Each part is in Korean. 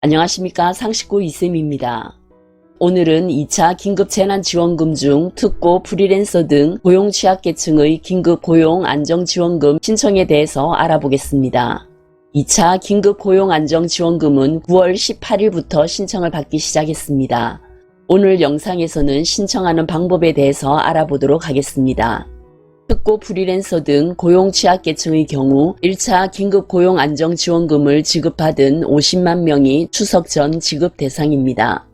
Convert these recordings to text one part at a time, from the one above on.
안녕하십니까. 상식구 이쌤입니다. 오늘은 2차 긴급재난지원금 중 특고, 프리랜서 등 고용 취약계층의 긴급 고용 안정지원금 신청에 대해서 알아보겠습니다. 2차 긴급 고용 안정지원금은 9월 18일부터 신청을 받기 시작했습니다. 오늘 영상에서는 신청하는 방법에 대해서 알아보도록 하겠습니다. 특고, 프리랜서 등 고용 취약계층의 경우 1차 긴급고용안정지원금을 지급받은 50만 명이 추석 전 지급 대상입니다.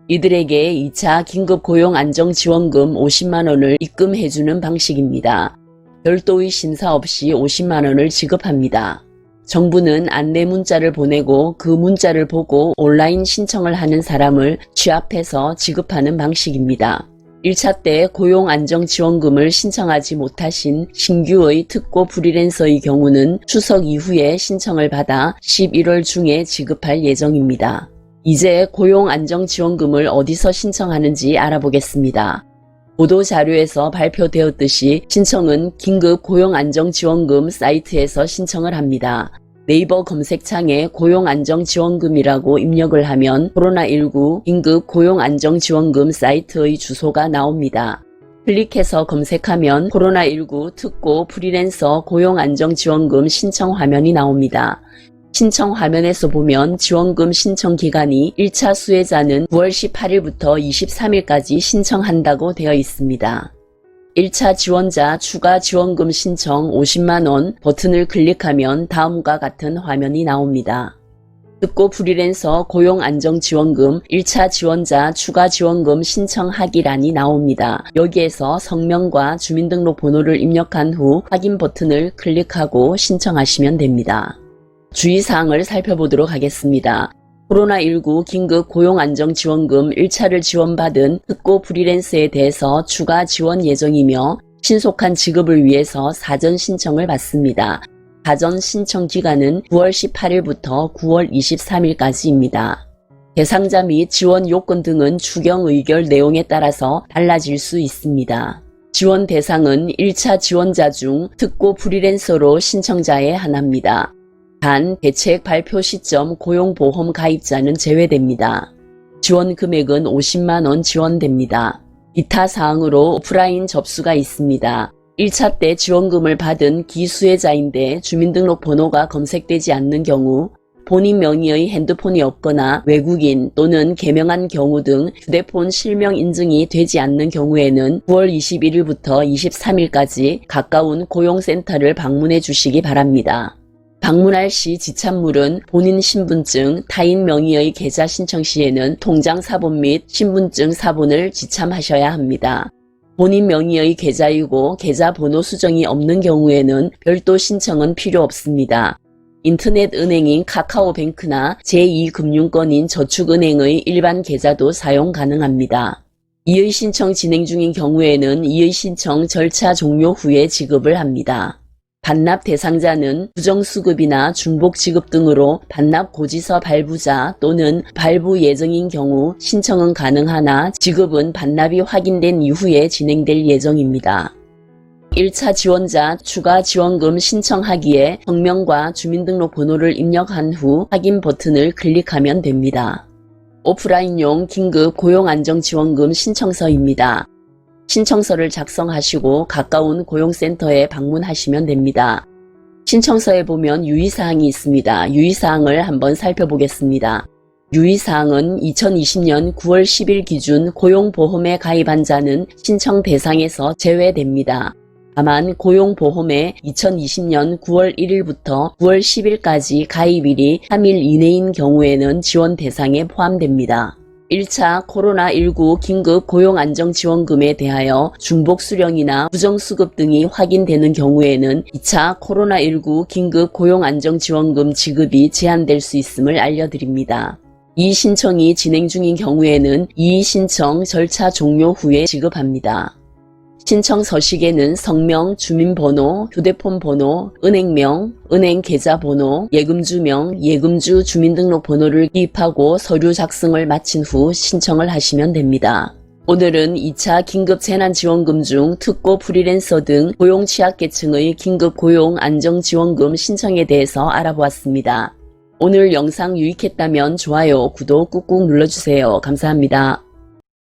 이들에게 2차 긴급고용안정지원금 50만원을 입금해주는 방식입니다. 별도의 심사 없이 50만원을 지급합니다. 정부는 안내 문자를 보내고 그 문자를 보고 온라인 신청을 하는 사람을 취합해서 지급하는 방식입니다. 1차 때 고용안정지원금을 신청하지 못하신 신규의 특고 프리랜서의 경우는 추석 이후에 신청을 받아 11월 중에 지급할 예정입니다. 이제 고용안정지원금을 어디서 신청하는지 알아보겠습니다. 보도자료에서 발표되었듯이 신청은 긴급고용안정지원금 사이트에서 신청을 합니다. 네이버 검색창에 고용안정지원금이라고 입력을 하면 코로나19 긴급고용안정지원금 사이트의 주소가 나옵니다. 클릭해서 검색하면 코로나19 특고 프리랜서 고용안정지원금 신청 화면이 나옵니다. 신청 화면에서 보면 지원금 신청 기간이 1차 수혜자는 9월 18일부터 23일까지 신청한다고 되어 있습니다. 1차 지원자 추가 지원금 신청 50만원 버튼을 클릭하면 다음과 같은 화면이 나옵니다. 특고 프리랜서 고용안정지원금 1차 지원자 추가 지원금 신청하기란이 나옵니다. 여기에서 성명과 주민등록번호를 입력한 후 확인 버튼을 클릭하고 신청하시면 됩니다. 주의사항을 살펴보도록 하겠습니다. 코로나19 긴급고용안정지원금 1차를 지원받은 특고 프리랜서에 대해서 추가 지원 예정이며 신속한 지급을 위해서 사전 신청을 받습니다. 사전 신청 기간은 9월 18일부터 9월 23일까지입니다. 대상자 및 지원 요건 등은 추경 의결 내용에 따라서 달라질 수 있습니다. 지원 대상은 1차 지원자 중 특고 프리랜서로 신청자에 한합니다. 단, 대책 발표 시점 고용보험 가입자는 제외됩니다. 지원 금액은 50만원 지원됩니다. 기타 사항으로 오프라인 접수가 있습니다. 1차 때 지원금을 받은 기수혜자인데 주민등록번호가 검색되지 않는 경우, 본인 명의의 핸드폰이 없거나 외국인 또는 개명한 경우 등 휴대폰 실명 인증이 되지 않는 경우에는 9월 21일부터 23일까지 가까운 고용센터를 방문해 주시기 바랍니다. 방문할 시 지참물은 본인 신분증, 타인 명의의 계좌 신청 시에는 통장 사본 및 신분증 사본을 지참하셔야 합니다. 본인 명의의 계좌이고 계좌 번호 수정이 없는 경우에는 별도 신청은 필요 없습니다. 인터넷 은행인 카카오뱅크나 제2금융권인 저축은행의 일반 계좌도 사용 가능합니다. 이의 신청 진행 중인 경우에는 이의 신청 절차 종료 후에 지급을 합니다. 반납 대상자는 부정수급이나 중복지급 등으로 반납 고지서 발부자 또는 발부 예정인 경우 신청은 가능하나 지급은 반납이 확인된 이후에 진행될 예정입니다. 1차 지원자 추가 지원금 신청하기에 성명과 주민등록번호를 입력한 후 확인 버튼을 클릭하면 됩니다. 오프라인용 긴급 고용안정지원금 신청서입니다. 신청서를 작성하시고 가까운 고용센터에 방문하시면 됩니다. 신청서에 보면 유의사항이 있습니다. 유의사항을 한번 살펴보겠습니다. 유의사항은 2020년 9월 10일 기준 고용보험에 가입한 자는 신청 대상에서 제외됩니다. 다만 고용보험에 2020년 9월 1일부터 9월 10일까지 가입일이 3일 이내인 경우에는 지원 대상에 포함됩니다. 1차 코로나19 긴급고용안정지원금에 대하여 중복수령이나 부정수급 등이 확인되는 경우에는 2차 코로나19 긴급고용안정지원금 지급이 제한될 수 있음을 알려드립니다. 이 신청이 진행 중인 경우에는 이 신청 절차 종료 후에 지급합니다. 신청 서식에는 성명, 주민번호, 휴대폰 번호, 은행명, 은행 계좌번호, 예금주명, 예금주 주민등록번호를 기입하고 서류 작성을 마친 후 신청을 하시면 됩니다. 오늘은 2차 긴급재난지원금 중 특고 프리랜서 등 고용취약계층의 긴급고용 안정지원금 신청에 대해서 알아보았습니다. 오늘 영상 유익했다면 좋아요, 구독 꾹꾹 눌러주세요. 감사합니다.